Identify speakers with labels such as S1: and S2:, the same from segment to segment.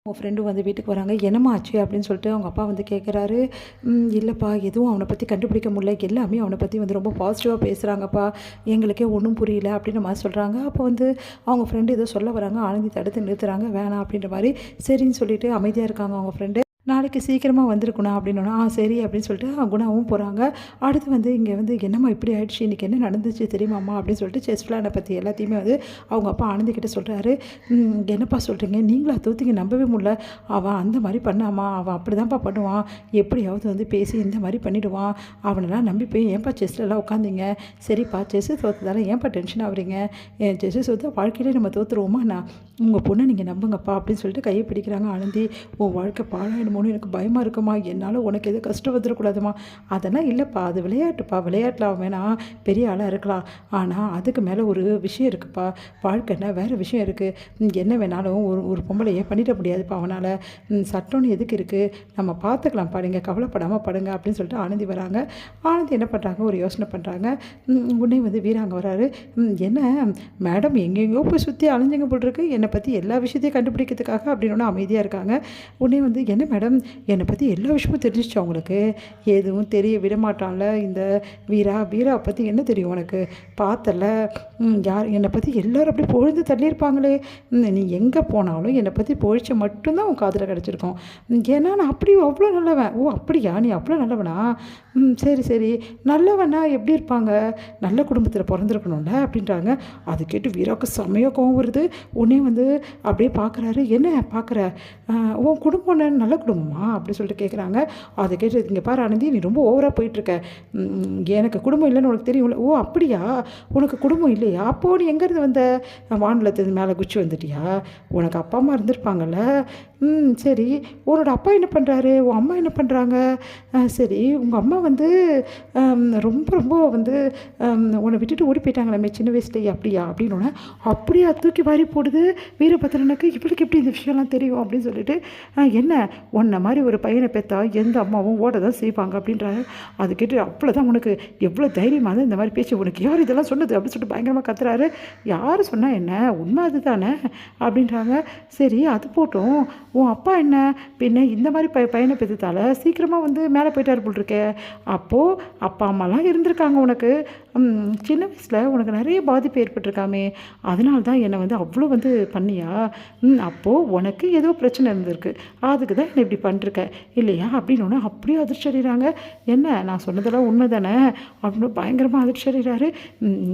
S1: உங்கள் ஃப்ரெண்டு வந்து வீட்டுக்கு வராங்க. என்னம்மா ஆச்சு அப்படின்னு சொல்லிட்டு அவங்க அப்பா வந்து கேட்குறாரு. இல்லைப்பா, எதுவும் அவனை பற்றி கண்டுபிடிக்க முடியல, எல்லாமே அவனை பற்றி வந்து ரொம்ப பாசிட்டிவாக பேசுகிறாங்கப்பா, எங்களுக்கே ஒன்றும் புரியல அப்படின்ற மாதிரி சொல்கிறாங்க. அப்போ வந்து அவங்க ஃப்ரெண்டு ஏதோ சொல்ல வராங்க. ஆனந்தி தடுத்து நிறுத்துறாங்க. வேணாம் அப்படின்ற மாதிரி சரின்னு சொல்லிட்டு அமைதியாக இருக்காங்க அவங்க ஃப்ரெண்டு. நாளைக்கு சீக்கிரமாக வந்துருக்குண்ணா அப்படின்னோன்னா சரி அப்படின்னு சொல்லிட்டு குணாவும் போகிறாங்க. அடுத்து வந்து இங்கே வந்து என்னம்மா இப்படி ஆயிடுச்சு, இன்றைக்கி என்ன நடந்துச்சு தெரியுமாம்மா அப்படின்னு சொல்லிட்டு செஸ் பிளானை பற்றி எல்லாத்தையுமே வந்து அவங்க அப்பா ஆனந்திக்கிட்ட சொல்கிறாரு. என்னப்பா சொல்கிறீங்க, நீங்களா தூத்திங்க, நம்பவே முடியல, அவன் அந்த மாதிரி பண்ணாமா, அவன் அப்படி தான்ப்பா பண்ணுவான், எப்படியாவது வந்து பேசி இந்த மாதிரி பண்ணிவிடுவான், அவனெல்லாம் நம்பி போய் ஏன்ப்பா செஸ்லலாம் உட்காந்திங்க, சரிப்பா செஸ்ஸு தோற்றதால ஏன்ப்பா டென்ஷன் ஆகுறீங்க, செஸ்ஸு தோற்ற வாழ்க்கையிலே நம்ம தோற்றுருவோமா, நான் உங்கள் பொண்ணை நீங்கள் நம்புங்கப்பா அப்படின்னு சொல்லிட்டு கையை பிடிக்கிறாங்க. ஆனந்தி, உன் வாழ்க்கை பாழாயிடுமோன்னு எனக்கு பயமாக இருக்குமா, என்னால் உனக்கு எதுவும் கஷ்டம் வந்துடக்கூடாதுமா, அதெல்லாம் இல்லைப்பா, அது விளையாட்டுப்பா, விளையாட்டில் வேணால் பெரிய ஆளாக இருக்கலாம், ஆனால் அதுக்கு மேலே ஒரு விஷயம் இருக்குப்பா, வாழ்க்கைன்னா வேறு விஷயம் இருக்குது, என்ன வேணாலும் ஒரு பொம்பளையே பண்ணிட முடியாதுப்பா அவனால், சட்டம்னு எதுக்கு இருக்குது, நம்ம பார்த்துக்கலாம்ப்பா, நீங்கள் கவலைப்படாமல் படுங்க அப்படின்னு சொல்லிட்டு ஆனந்தி வராங்க. ஆனந்தி என்ன பண்ணுறாங்க, ஒரு யோசனை பண்ணுறாங்க. உடனே வந்து வீராங்க வராரு. என்ன மேடம் எங்கெங்கோ போய் சுற்றி அலைஞ்சிங்க போட்டிருக்கு, என்னை பற்றி எல்லா விஷயத்தையும் கண்டுபிடிக்கிறதுக்காக அப்படின்னு அமைதியாக இருக்காங்க. உடனே வந்து என்ன மேடம், என்னை பற்றி எல்லா விஷயமும் தெரிஞ்சிச்சு அவங்களுக்கு, எதுவும் தெரிய விட மாட்டான்ல இந்த வீரா பற்றி என்ன தெரியும் உனக்கு, பார்த்தல யார் என்னை பற்றி எல்லோரும் அப்படி பொழுது தள்ளியிருப்பாங்களே, நீ எங்கே போனாலும் என்னை பற்றி பொழிச்ச மட்டும்தான் உன் காதில் கிடச்சிருக்கோம், ஏன்னா நான் அப்படி அவ்வளோ நல்லவன். ஓ அப்படியா, நீ அவ்வளோ நல்லவனா, சரி சரி, நல்லவனா எப்படி இருப்பாங்க, நல்ல குடும்பத்தில் பிறந்திருக்கணும்ல அப்படின்றாங்க. அது கேட்டு வீராவுக்கு செமையாக கோவம் வருது. உடனே வந்து அப்படியே பார்க்குறாரு. என்ன பார்க்குற, உன் குடும்பம் நல்ல குடும்பமா அப்படி சொல்லிட்டு கேட்குறாங்க. அதை கேட்டு இங்கே பாரு ஆனந்தி, நீ ரொம்ப ஓவராக போயிட்டுருக்க, எனக்கு குடும்பம் இல்லைன்னு உனக்கு தெரியும்ல, ஓ அப்படியா, உனக்கு குடும்பம் இல்லையா, அப்போது நீ எங்கேருந்து வந்த, வானலத்து மேலே குச்சி வந்துட்டியா, உனக்கு அப்பா அம்மா இருந்திருப்பாங்கல்ல, சரி உன்னோட அப்பா என்ன பண்ணுறாரு, உன் அம்மா என்ன பண்ணுறாங்க, சரி உங்கள் அம்மா வந்து ரொம்ப ரொம்ப வந்து உன்னை விட்டுட்டு ஓடி போயிட்டாங்களே சின்ன வயசுலேயே, அப்படியா அப்படின்னோடனே, அப்படியா தூக்கி வாரி போடுது வீரபத்திரனுக்கு, இவளுக்கு எப்படி இந்த விஷயம்லாம் தெரியும் அப்படின்னு சொல்லிட்டு, என்ன உன்னை மாதிரி ஒரு பையனை பெற்றா எந்த அம்மாவும் ஓட தான் செய்வாங்க அப்படின்றாரு. அது கேட்டு அவ்வளோதான், உனக்கு எவ்வளோ தைரியமாக தான் இந்த மாதிரி பேச்சு, உனக்கு யார் இதெல்லாம் சொன்னது அப்படின்னு சொல்லிட்டு பயங்கரமாக கத்துறாரு. யார் சொன்னால் என்ன, உண்மை அது தானே அப்படின்றாங்க. சரி அது போட்டும், உன் அப்பா என்ன பின்ன இந்த மாதிரி பையனை பெற்றதால சீக்கிரமாக வந்து மேலே போயிட்டார் போல் இருக்கே, அப்போது அப்பா அம்மாலாம் இருந்திருக்காங்க உனக்கு, சின்ன வயசில் உனக்கு நிறைய பாதிப்பு ஏற்பட்டிருக்காமே, அதனால தான் என்னை வந்து அவ்வளோ வந்து பண்ணியா, அப்போது உனக்கு ஏதோ பிரச்சனை இருந்திருக்கு, அதுக்கு தான் என்னை இப்படி பண்ணிருக்க இல்லையா அப்படின்னு அப்படியே அதிர்ச்சி அடைகிறாங்க. என்ன நான் சொன்னதெல்லாம் உண்மை தானே அப்படின்னு பயங்கரமாக அதிர்ச்சி அடைகிறாரு.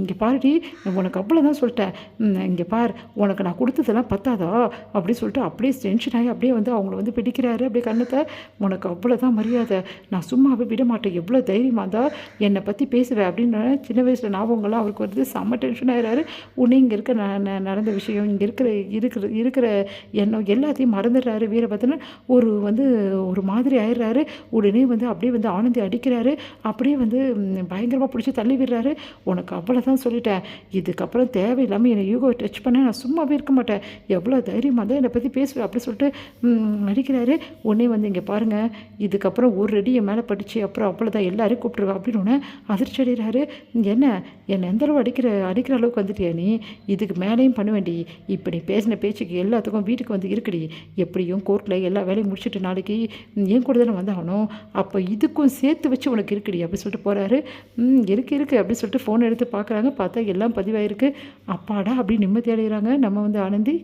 S1: இங்கே பாருடி, உனக்கு அவ்வளோ தான் சொல்லிட்டேன், இங்கே பார் உனக்கு நான் கொடுத்ததெல்லாம் பத்தாதா அப்படின்னு சொல்லிட்டு அப்படியே டென்ஷன் ஆகி அப்படியே வந்து அவங்கள வந்து பிடிக்கிறாரு. அப்படியே கண்ணத்தை, உனக்கு அவ்வளோதான் மரியாதை, நான் சும்மாவே விட மாட்டேன், எவ்வளோ தைரியமாக தான் என்னை பற்றி பேசுவேன் அப்படின்னு சின்ன வயசில் ஞாபகங்கள்லாம் அவருக்கு வந்து செம்ம டென்ஷன் ஆகிறாரு. உடனே இங்கே இருக்க நடந்த விஷயம், இங்கே இருக்கிற எண்ணம் எல்லாத்தையும் மறந்துடுறாரு வீரபத்ரன். ஒரு மாதிரி ஆயிடுறாரு. உடனே வந்து அப்படியே வந்து ஆனந்தி அடிக்கிறாரு. அப்படியே வந்து பயங்கரமாக பிடிச்சி தள்ளி விடுறாரு. உனக்கு அவ்வளோதான் சொல்லிட்டேன், இதுக்கப்புறம் தேவையில்லாமல் என்னை யூகோ டச் பண்ண நான் சும்மாவே இருக்க மாட்டேன், எவ்வளோ தைரியமாக தான் என்னை பற்றி பேசுவேன் அப்படி சொல்லிட்டு அடிக்கிறாரு. உடனே வந்து இங்கே பாருங்கள், இதுக்கப்புறம் ஒரு ரெடி என் மேலே படித்து அப்புறம் அவ்வளோதான் எல்லாரையும் கூப்பிட்டுருவேன் அப்படின்னு அதிர்ச்சி அடைகிறாரு. என்னை எந்த அளவு அடிக்கிற அளவுக்கு வந்துட்டியா நீ, இதுக்கு மேலேயும் பண்ண வேண்டி, இப்போ நீ பேசின பேச்சுக்கு எல்லாத்துக்கும் வீட்டுக்கு வந்து இருக்குடி, எப்படியும் கோர்ட்டில் எல்லா வேலையும் முடிச்சுட்டு நாளைக்கு என் கூட தானே வந்தாகணும், அப்போ இதுக்கும் சேர்த்து வச்சு உனக்கு இருக்குடி அப்படி சொல்லிட்டு போகிறாரு. இருக்குது அப்படின்னு சொல்லிட்டு ஃபோன் எடுத்து பார்க்குறாங்க. பார்த்தா எல்லாம் பதிவாயிருக்கு. அப்பாடா அப்படி நிம்மதி அடைகிறாங்க நம்ம வந்து ஆனந்தி.